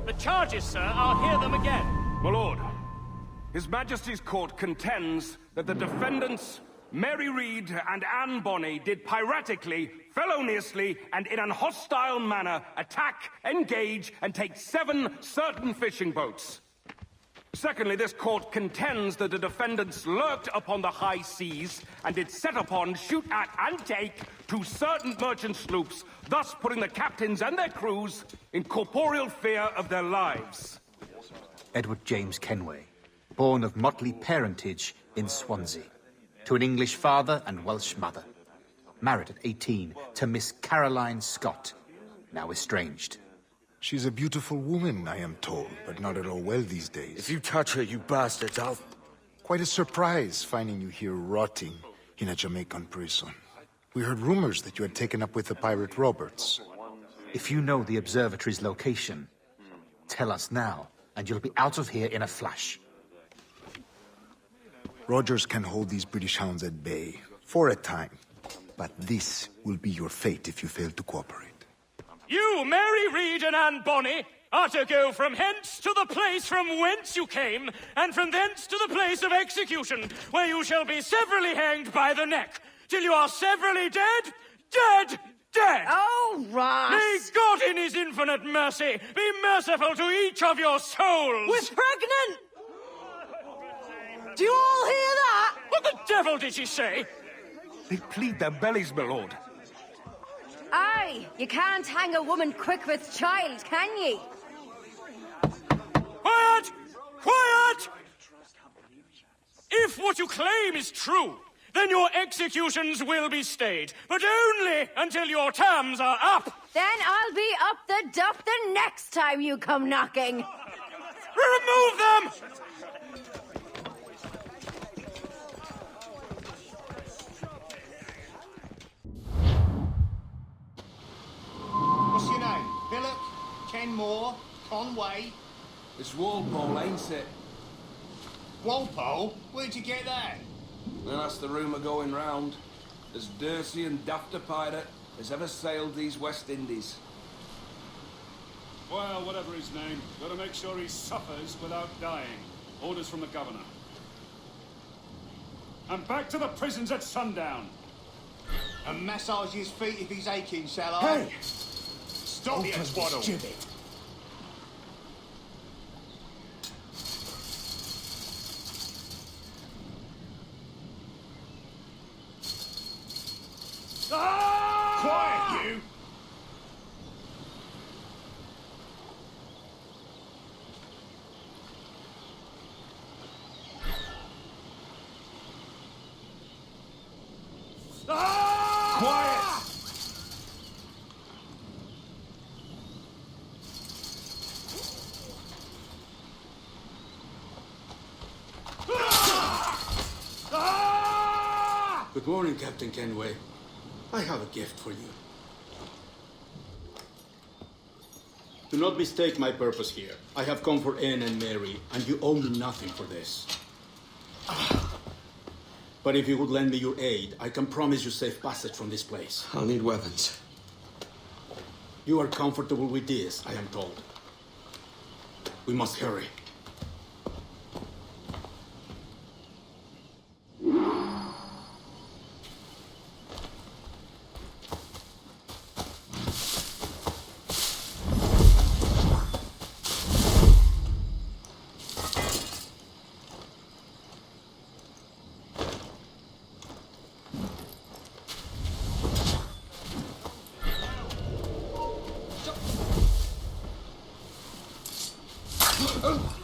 The charges, sir, I'll hear them again. My lord, His Majesty's court contends that the defendants, Mary Read and Anne Bonny, did piratically, feloniously, and in an hostile manner attack, engage, and take 7 certain fishing boats. Secondly, this court contends that the defendants lurked upon the high seas and did set upon, shoot at, and take 2 certain merchant sloops, thus putting the captains and their crews in corporeal fear of their lives. Edward James Kenway, born of motley parentage in Swansea, to an English father and Welsh mother. Married at 18 to Miss Caroline Scott, now estranged. She's a beautiful woman, I am told, but not at all well these days. If you touch her, you bastards, I'll... Quite a surprise finding you here rotting in a Jamaican prison. We heard rumors that you had taken up with the pirate Roberts. If you know the observatory's location, tell us now, and you'll be out of here in a flash. Rogers can hold these British hounds at bay, for a time. But this will be your fate if you fail to cooperate. You, Mary Read and Anne Bonny, are to go from hence to the place from whence you came, and from thence to the place of execution, where you shall be severally hanged by the neck, till you are severally dead, dead, dead! Oh, Ross! May God in his infinite mercy be merciful to each of your souls! We're pregnant! Do you all hear that? What the devil did she say? They plead their bellies, my lord. Aye, you can't hang a woman quick with child, can ye? Quiet! Quiet! If what you claim is true, then your executions will be stayed, but only until your terms are up. Then I'll be up the duff the next time you come knocking. Remove them! What's your name? Billock? Kenmore? Conway? It's Walpole, ain't it? Walpole? Where'd you get that? Well, that's the rumour going round. As dirty and daft a pirate as ever sailed these West Indies. Well, whatever his name, gotta make sure he suffers without dying. Orders from the governor. And back to the prisons at sundown. And massage his feet if he's aching, shall I? Hey! Stop your twaddle! Quiet, you! Quiet! Good morning, Captain Kenway. I have a gift for you. Do not mistake my purpose here. I have come for Anne and Mary, and you owe me nothing for this. But if you would lend me your aid, I can promise you safe passage from this place. I'll need weapons. You are comfortable with this, I am told. We must hurry. Oh!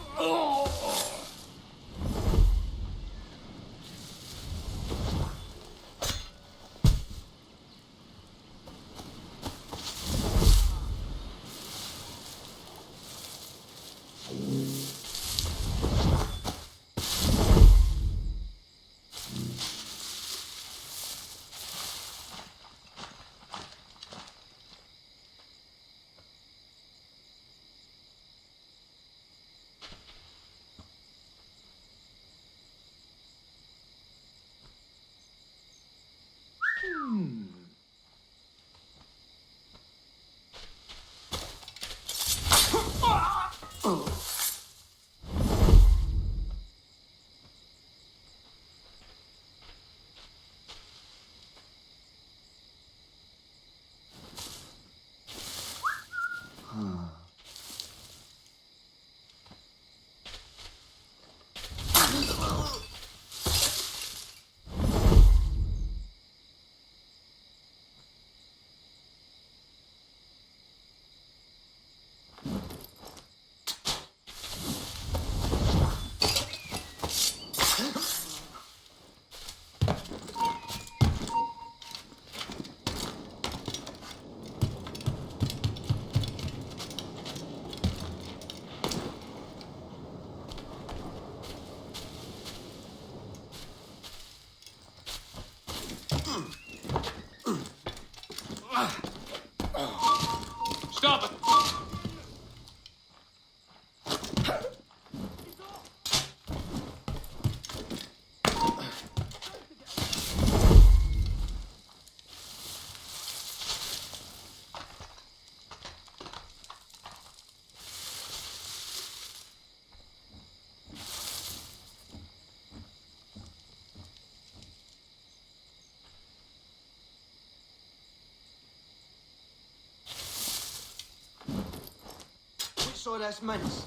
so that's mince.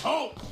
Halt!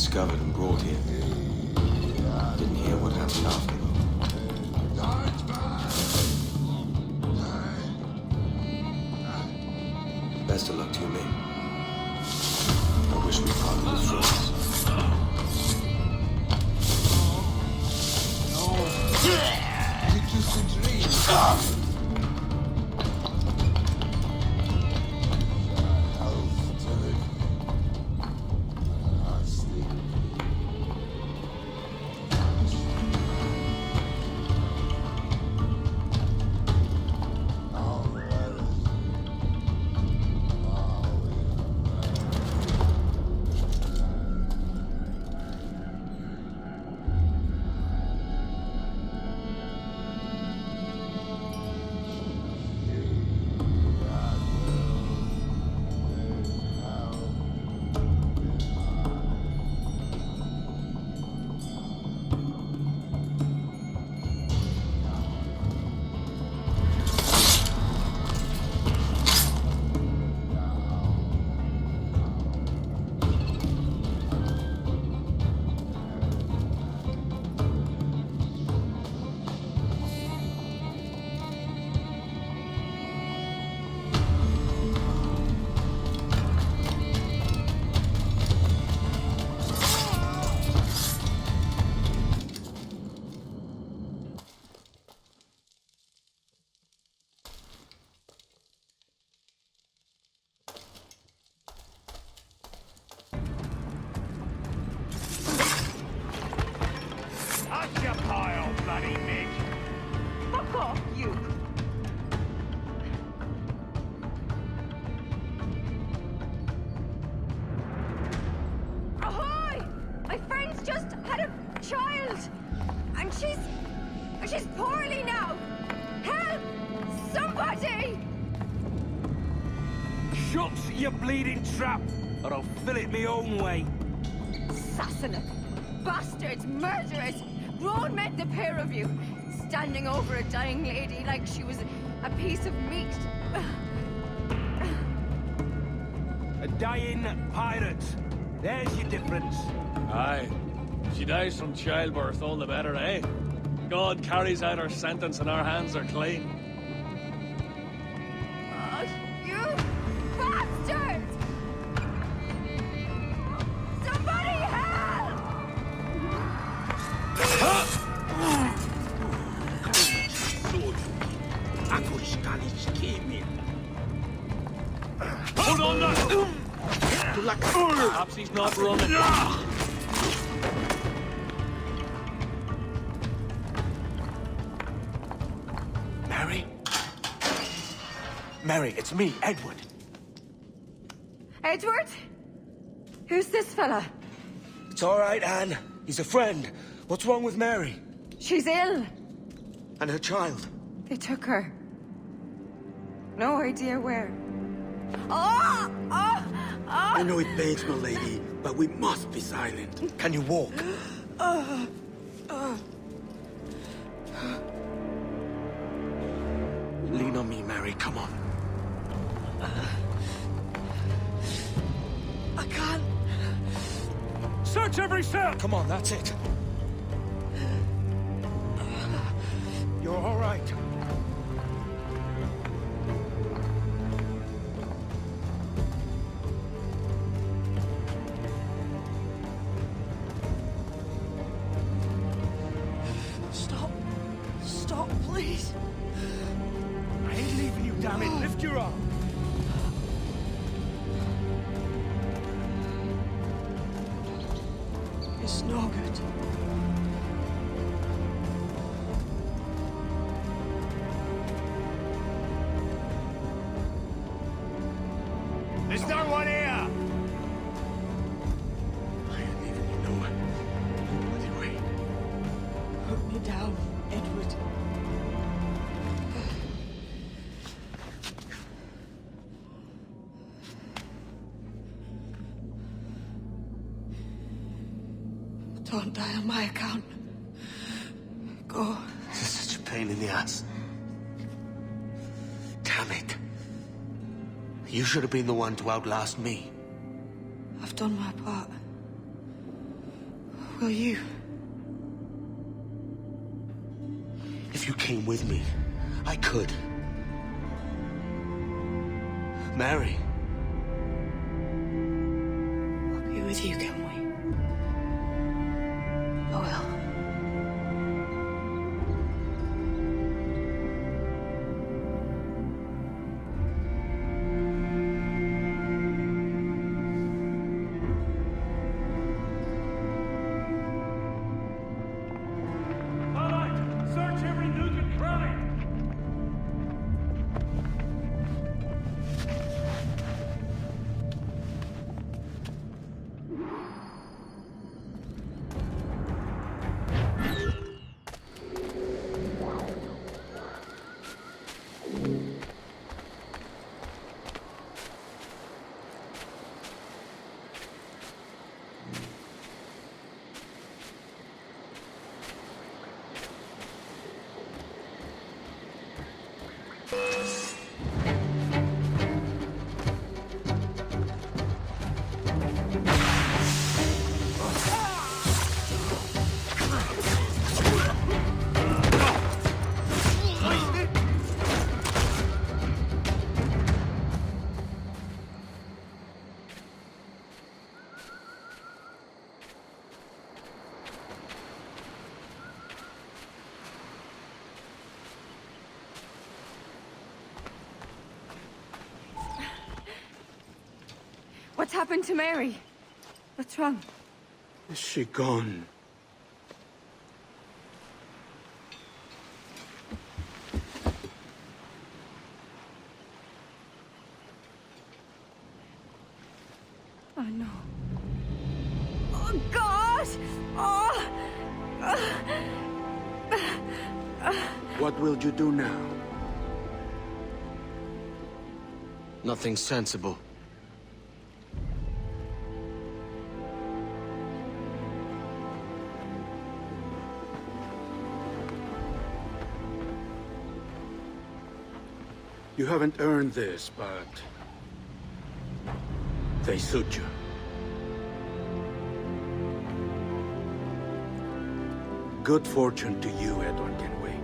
discovered and brought here. Didn't hear what happened after, though. Best of luck to you, mate. I wish we parted with friends. It's just a dream. she's poorly now! Help! Somebody! Shut your bleeding trap, or I'll fill it my own way. Assassinate! Bastards! Murderers! Road met the pair of you, standing over a dying lady like she was a piece of meat. A dying pirate. There's your difference. Aye. She dies from childbirth, all the better, eh? God carries out her sentence and our hands are clean. Oh, you bastards! Somebody help! Hold on now! Perhaps he's not running. Mary? Mary, it's me, Edward. Edward? Who's this fella? It's all right, Anne. He's a friend. What's wrong with Mary? She's ill. And her child? They took her. No idea where. Oh! Oh! I know it pains my lady, but we must be silent. Can you walk? Lean on me, Mary. Come on. I can't. Search every cell! Come on, that's it. You're all right. Stop, please. I ain't leaving you, damn it. Lift your arm. It's no good. There's no one here! I ain't leaving you nowhere. No bloody way. Put me down, Edward. Don't die on my account. Go. This is such a pain in the ass. Damn it. You should have been the one to outlast me. I've done my part. Will you? If you came with me, I could. Mary. I'll be with you, Kenway. I will. All right, search every nook and cranny. What's happened to Mary? What's wrong? Is she gone? Oh, no. Oh, God! Oh! What will you do now? Nothing sensible. You haven't earned this, but they suit you. Good fortune to you, Edward Kenway.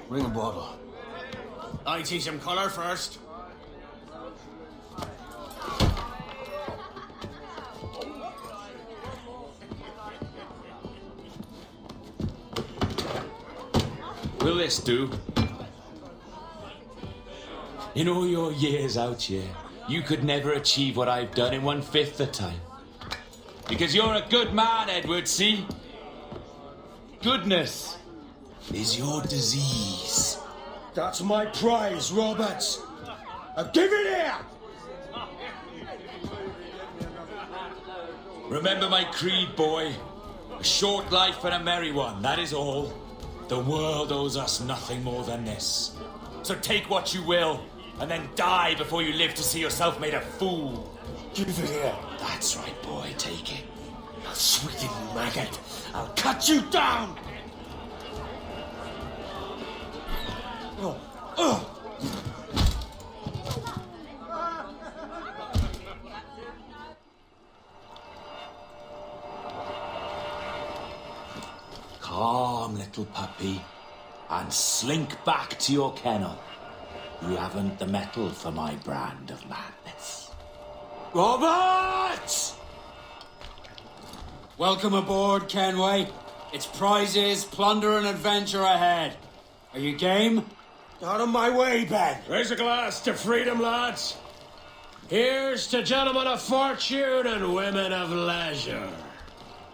Bring a bottle. I see some colour first. Will this do? In all your years out here, you could never achieve what I've done in 1/5 the time. Because you're a good man, Edward, see? Goodness is your disease. That's my prize, Roberts. Give it here! Remember my creed, boy. A short life and a merry one, that is all. The world owes us nothing more than this. So take what you will, and then die before you live to see yourself made a fool. Give it here. That's right, boy, take it. You sweet little maggot. I'll cut you down! Calm, little puppy, and slink back to your kennel. You haven't the mettle for my brand of madness. Robert! Welcome aboard, Kenway. It's prizes, plunder, and adventure ahead. Are you game? Out of my way, Ben. Raise a glass to freedom, lads. Here's to gentlemen of fortune and women of leisure.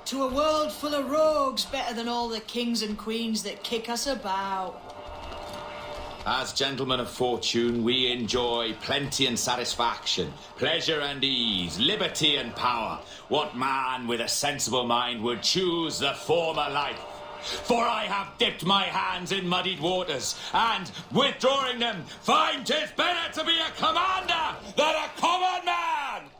To a world full of rogues, better than all the kings and queens that kick us about. As gentlemen of fortune, we enjoy plenty and satisfaction, pleasure and ease, liberty and power. What man with a sensible mind would choose the former life? For I have dipped my hands in muddied waters, and, withdrawing them, find 'tis better to be a commander than a common man!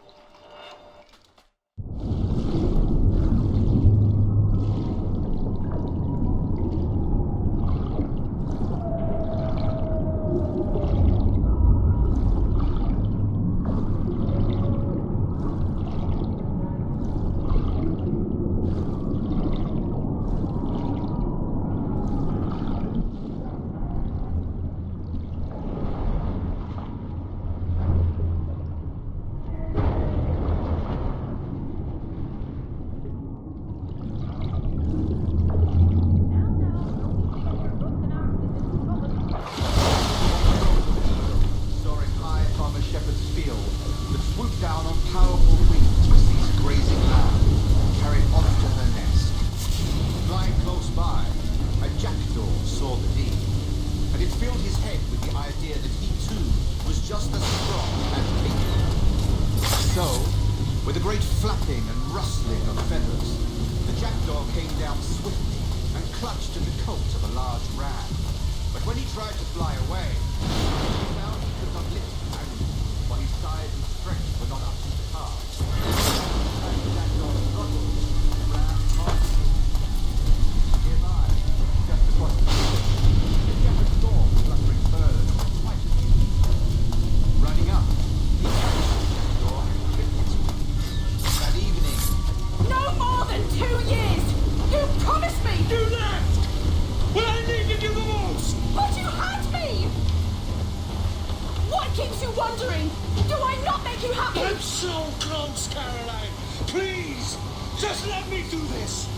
Just let me do this!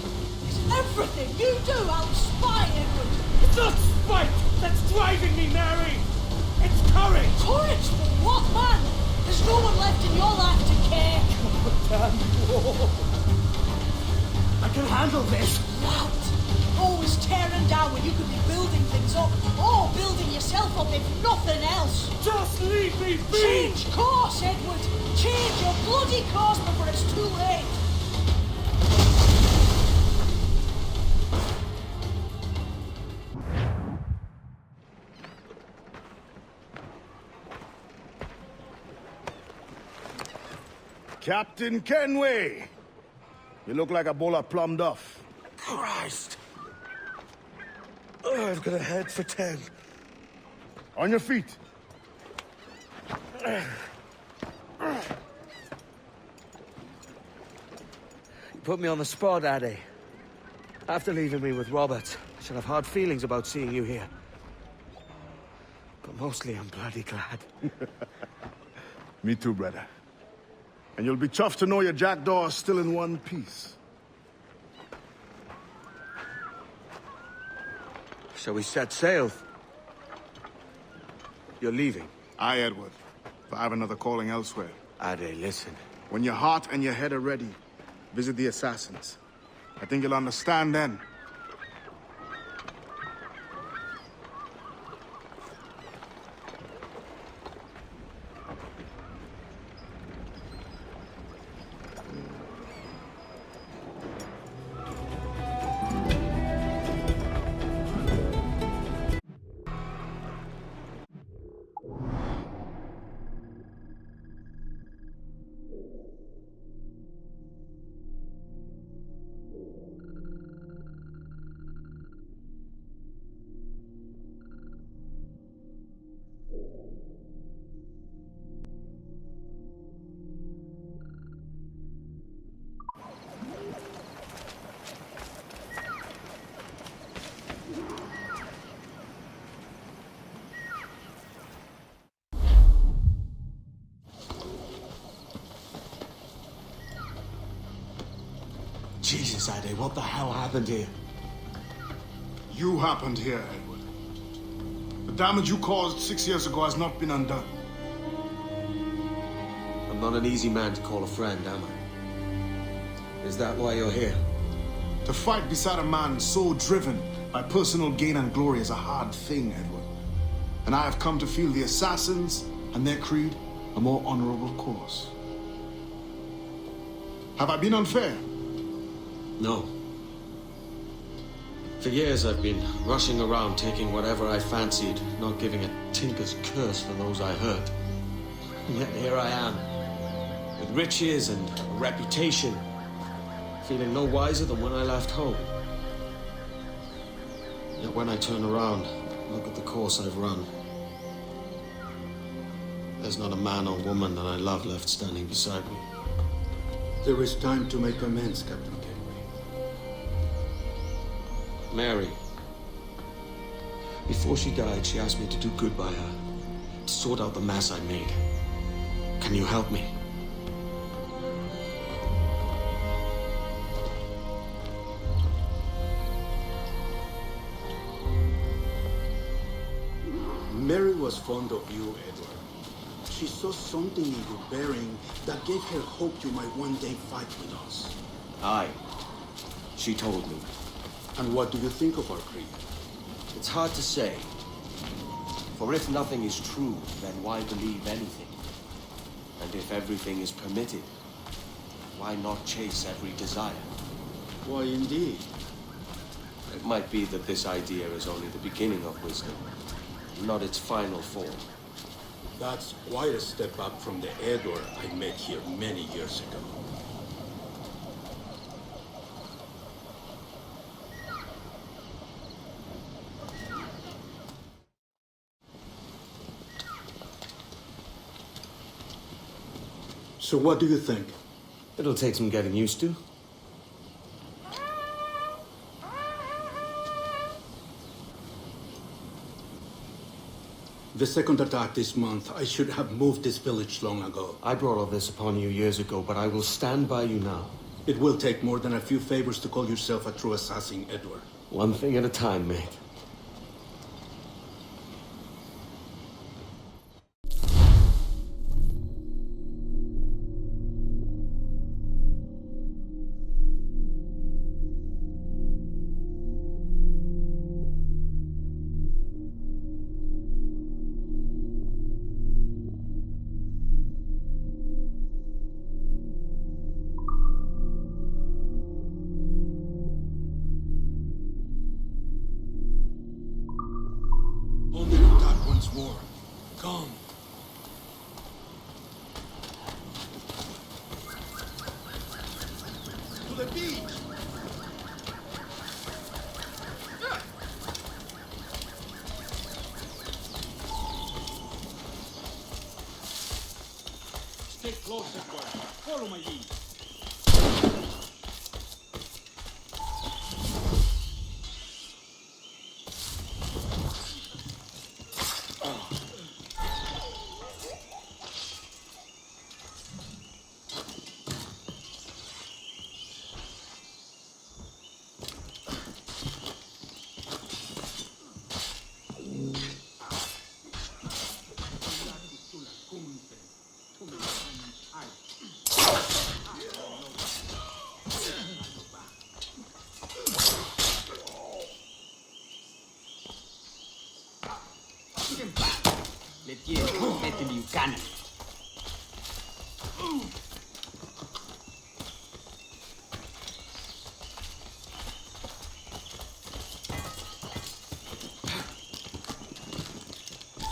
Everything you do, I'll spy, Edward! It's not spite that's driving me, Mary! It's courage! Courage for what, man? There's no one left in your life to care. Damn war! I can handle this! Loud! Always tearing down when you could be building things up, or building yourself up if nothing else. Just leave me be! Change course, Edward! Change your bloody course before it's too late! Captain Kenway! You look like a bowl of plum duff. Christ! Oh, I've got a head for 10. On your feet. You put me on the spot, Addy. After leaving me with Robert, I should have hard feelings about seeing you here. But mostly I'm bloody glad. Me too, brother. And you'll be chuffed to know your jackdaw is still in one piece. Shall we set sail? You're leaving? Aye, Edward. But I have another calling elsewhere. Ade, listen. When your heart and your head are ready, visit the assassins. I think you'll understand then. Jesus, Ade, what the hell happened here? You happened here, Edward. The damage you caused 6 years ago has not been undone. I'm not an easy man to call a friend, am I? Is that why you're here? To fight beside a man so driven by personal gain and glory is a hard thing, Edward. And I have come to feel the assassins and their creed a more honorable course. Have I been unfair? No. For years I've been rushing around taking whatever I fancied, not giving a tinker's curse for those I hurt. And yet here I am, with riches and a reputation, feeling no wiser than when I left home. Yet when I turn around, look at the course I've run. There's not a man or woman that I love left standing beside me. There is time to make amends, Captain Kenway. Mary. Before she died, she asked me to do good by her, to sort out the mess I made. Can you help me? Mary was fond of you, Edward. She saw something in your bearing that gave her hope you might one day fight with us. Aye. She told me. And what do you think of our creed? It's hard to say. For if nothing is true, then why believe anything? And if everything is permitted, why not chase every desire? Why, indeed. It might be that this idea is only the beginning of wisdom, not its final form. That's quite a step up from the Edward I met here many years ago. So what do you think? It'll take some getting used to. The second attack this month, I should have moved this village long ago. I brought all this upon you years ago, but I will stand by you now. It will take more than a few favors to call yourself a true assassin, Edward. One thing at a time, mate. Only the dark ones war. Come. To the beach! Stay close, Edward. Follow my lead.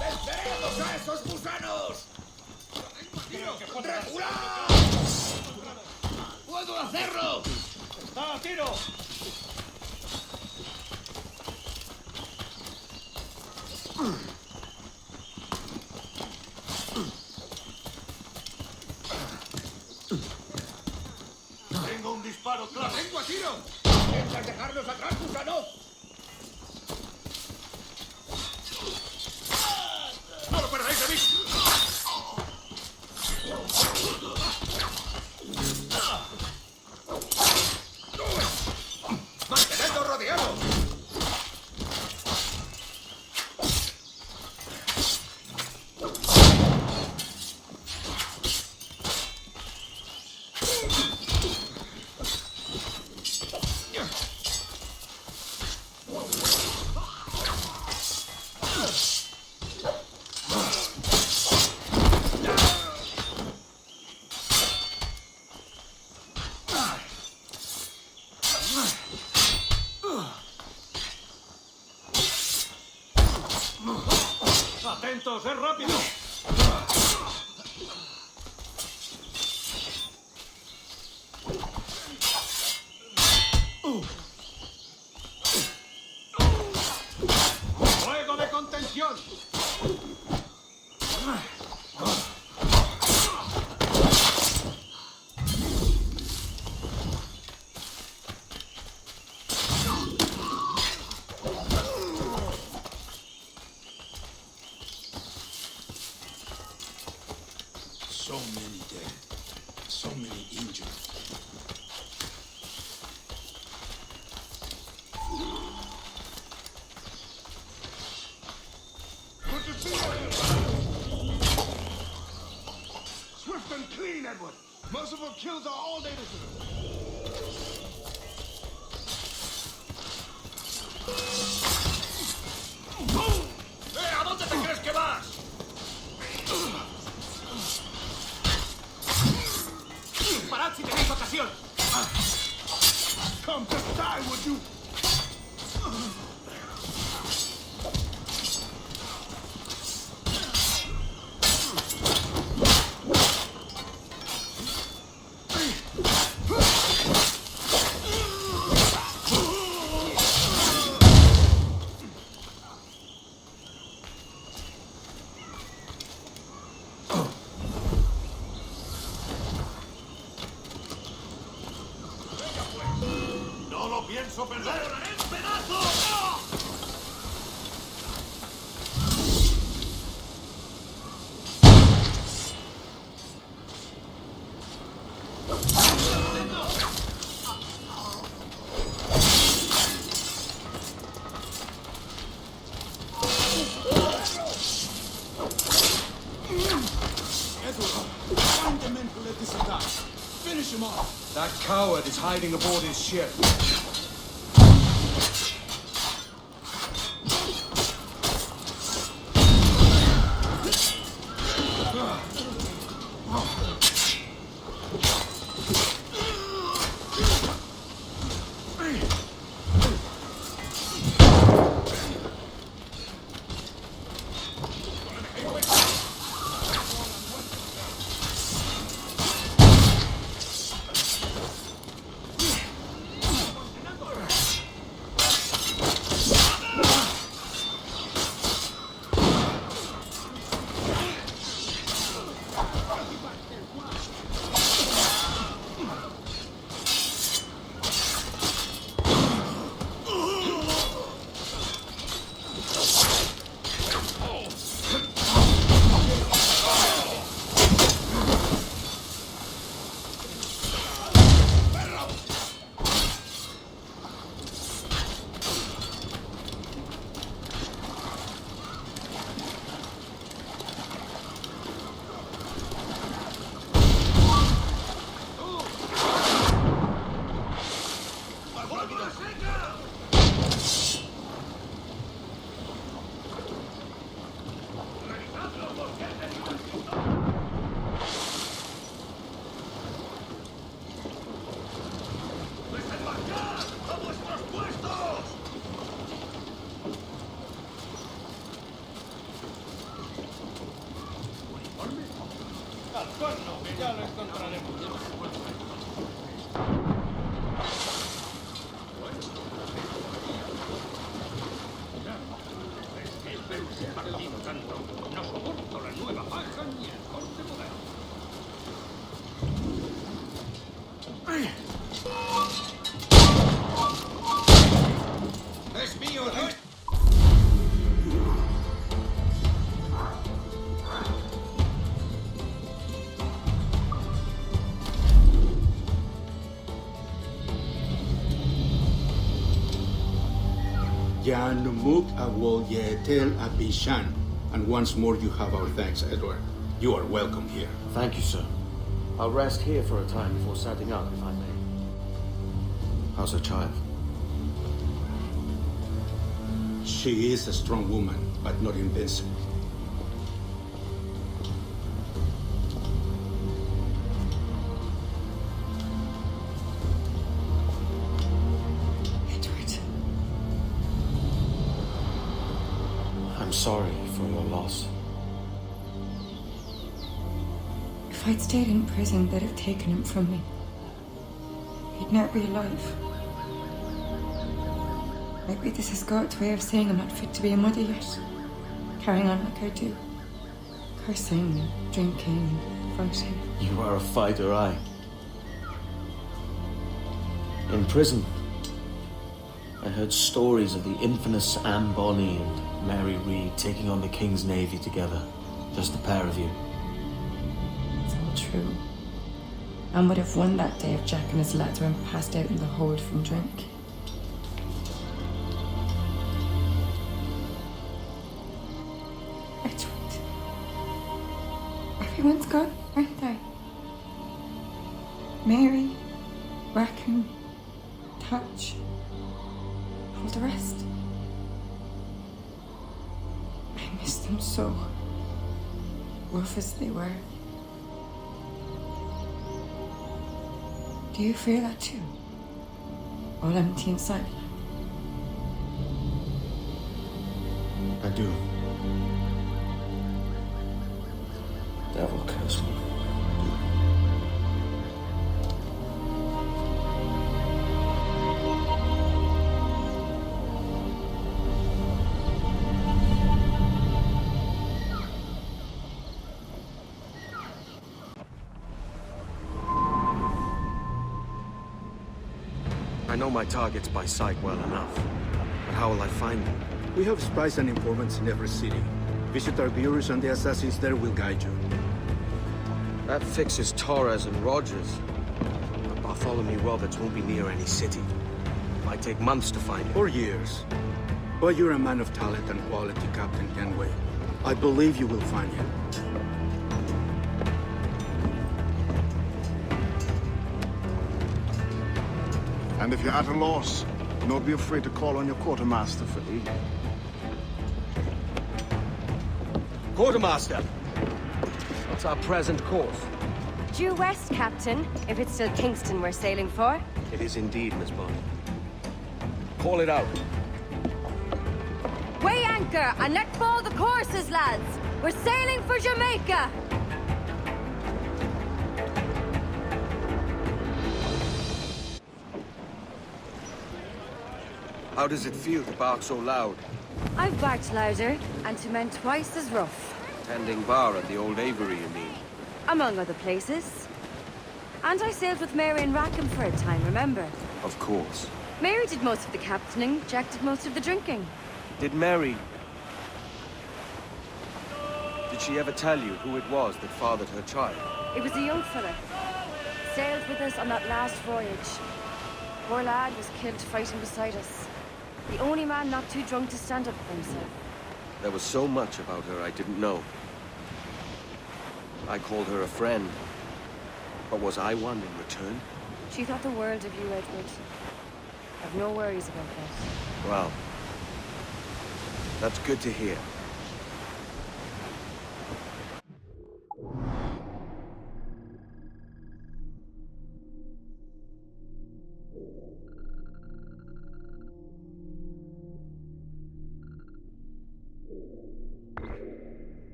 ¡Despeguemos a esos gusanos! ¡Regular! ¡Puedo hacerlo! ¡Está a tiro! Tengo un disparo claro. ¡Tengo a tiro! ¿Piensas dejarnos atrás, gusano? ¡No lo perdáis de vista! ¡Mantenedlo rodeado! ¡Atentos, es rápido! ¡Fuego de contención! So many dead. So many injured. Good to see you! Swift and clean, Edward! Merciful kills are all they deserve. ¿A dónde te crees que vas? ¡Disparad si tenéis ocasión! Come, just die, would you? ¡No lo pienso perder! ¡Lo haré en pedazos! Finish him off. That coward is hiding aboard his ship. And once more you have our thanks, Edward. You are welcome here. Thank you, sir. I'll rest here for a time before setting out, if I may. How's her child? She is a strong woman, but not invincible. I'm sorry for your loss. If I'd stayed in prison, they'd have taken him from me. He'd never be alive. Maybe this is God's way of saying I'm not fit to be a mother yet. Carrying on like I do. Cursing and drinking and fighting. You are a fighter, aye. In prison, I heard stories of the infamous Anne Bonny and Mary Read taking on the King's Navy together. Just the pair of you. It's all true. Anne would have won that day if Jack and his lads weren't passed out in the hold from drink. Edward. Everyone's gone, aren't they? Mary, Raccoon, Thatch, all the rest. I miss them so. Rough as they were. Do you feel that too? All empty inside? I do. Devil curse me. I know my targets by sight well enough, but how will I find them? We have spies and informants in every city. Visit our bureaus and the assassins there will guide you. That fixes Torres and Rogers. But Bartholomew Roberts won't be near any city. Might take months to find him. Or years. But you're a man of talent and quality, Captain Kenway. I believe you will find him. And if you're at a loss, don't be afraid to call on your quartermaster for aid. Quartermaster! What's our present course? Due west, Captain, if it's still Kingston we're sailing for. It is indeed, Miss Bonny. Call it out. Weigh anchor and let fall the courses, lads! We're sailing for Jamaica! How does it feel to bark so loud? I've barked louder, and to men twice as rough. Tending bar at the old Aviary, you mean? Among other places. And I sailed with Mary and Rackham for a time, remember? Of course. Mary did most of the captaining, Jack did most of the drinking. Did Mary... Did she ever tell you who it was that fathered her child? It was a young fella. Sailed with us on that last voyage. Poor lad was killed fighting beside us. The only man not too drunk to stand up for himself. There was so much about her I didn't know. I called her a friend. But was I one in return? She thought the world of you, Edward. I've no worries about that. Well, that's good to hear.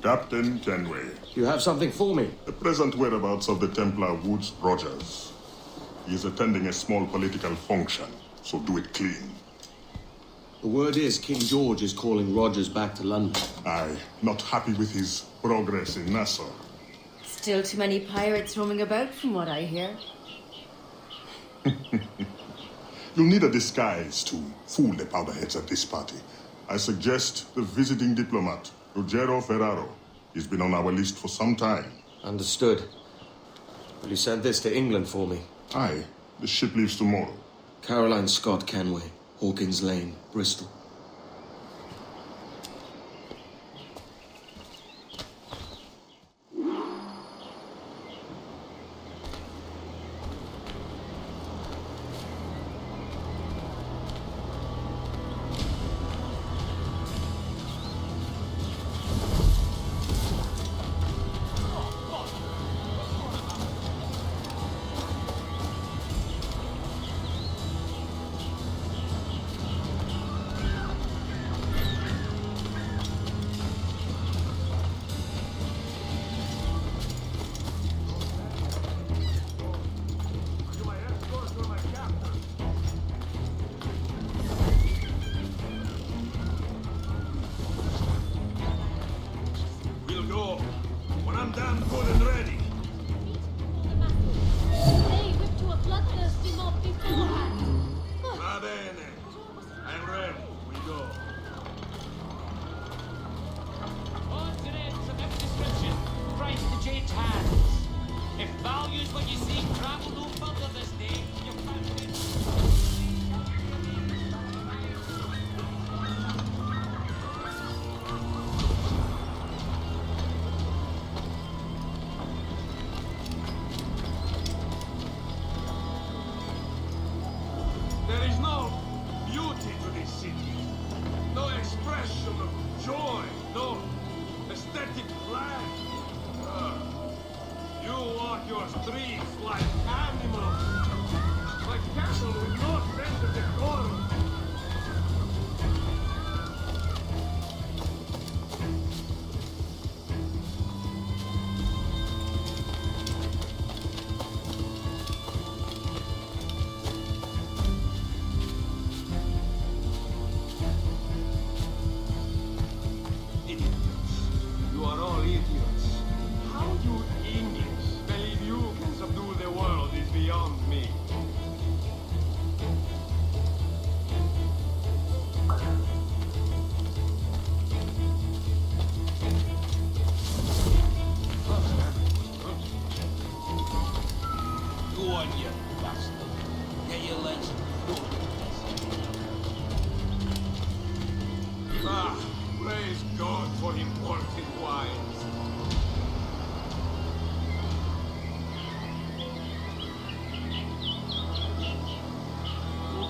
Captain Kenway. You have something for me? The present whereabouts of the Templar Woods Rogers. He is attending a small political function, so do it clean. The word is King George is calling Rogers back to London. Aye, not happy with his progress in Nassau. Still too many pirates roaming about, from what I hear. You'll need a disguise to fool the powderheads at this party. I suggest the visiting diplomat, Ruggiero Ferraro. He's been on our list for some time. Understood. Will you send this to England for me? Aye. The ship leaves tomorrow. Caroline Scott Kenway, Hawkins Lane, Bristol.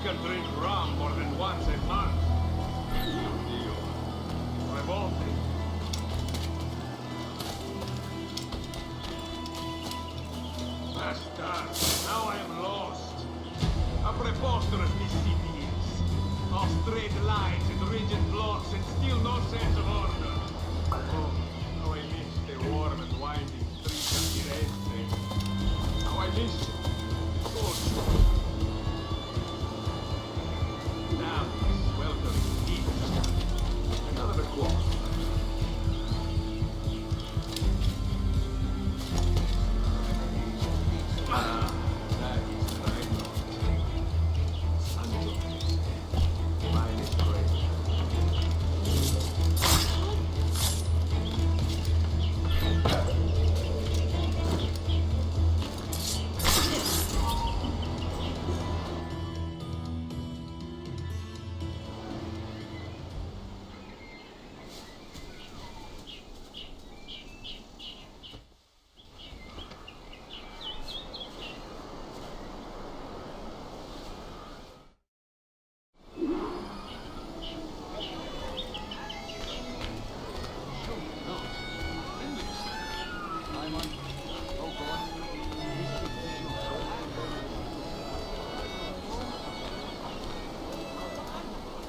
can drink rum more than once a month. Revolting. Bastard, now I am lost. A preposterous disciplines. All straight lines and rigid blocks and still no sense of order. Oh, how I miss the warm and winding streets of Firenze. How I miss it. Oh, now, welcome, deep. Another quote.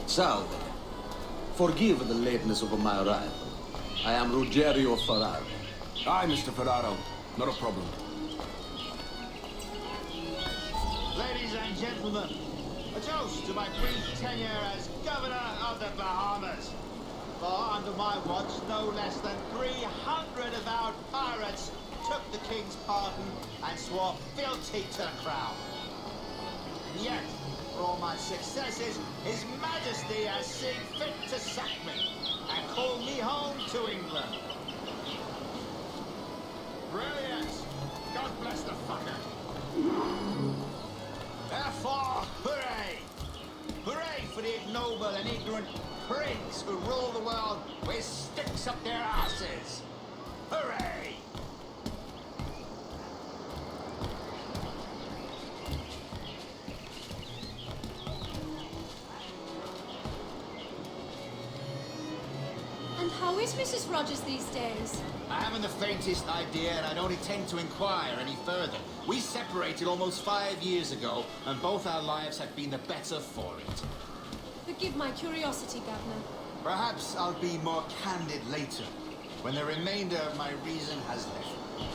Salve. Forgive the lateness of my arrival. I am Ruggiero Ferraro. Aye, Mr. Ferraro. Not a problem. Ladies and gentlemen, a toast to my brief tenure as Governor of the Bahamas. For under my watch, no less than 300 avowed pirates took the King's pardon and swore fealty to the crown. And yet, for all my successes, His Majesty has seen fit to sack me and call me home to England. Brilliant! God bless the fucker! Therefore, hooray! Hooray for the ignoble and ignorant prigs who rule the world with sticks up their asses! Hooray! And how is Mrs. Rogers these days? I haven't the faintest idea, and I don't intend to inquire any further. We separated almost 5 years ago, and both our lives have been the better for it. Forgive my curiosity, Governor. Perhaps I'll be more candid later, when the remainder of my reason has left me.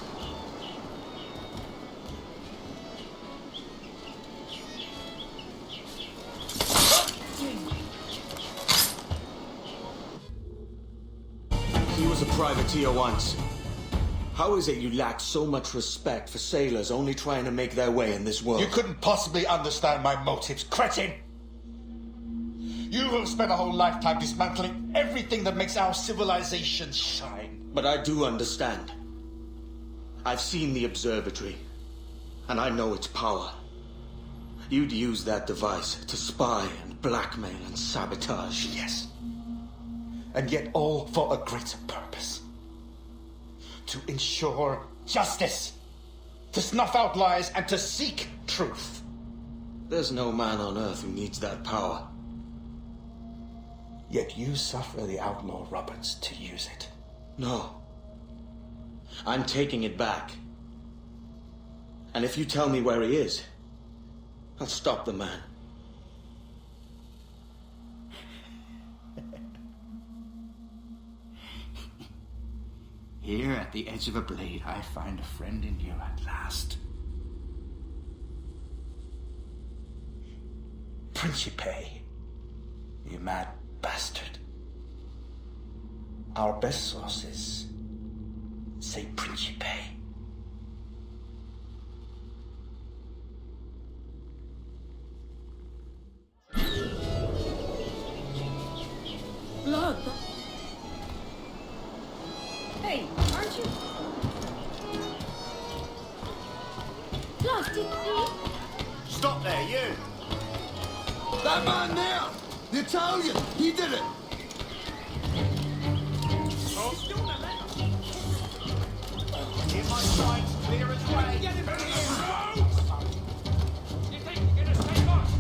He was a privateer once. How is it you lack so much respect for sailors only trying to make their way in this world? You couldn't possibly understand my motives, cretin! You have spent a whole lifetime dismantling everything that makes our civilization shine. But I do understand. I've seen the observatory, and I know its power. You'd use that device to spy and blackmail and sabotage. Yes. And yet all for a greater purpose. To ensure justice. To snuff out lies and to seek truth. There's no man on earth who needs that power. Yet you suffer the outlaw Roberts to use it. No. I'm taking it back. And if you tell me where he is, I'll stop the man. Here at the edge of a blade, I find a friend in you at last. Principe, you mad bastard. Our best sources say Principe. Blood. Hey, aren't you? Blood, did he? Stop there, you! That man there! The Italian! He did it! In my sight, clear as way! You think you're gonna save us?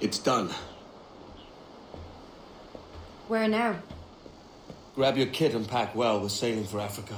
It's done. Where now? Grab your kit and pack well. We're sailing for Africa.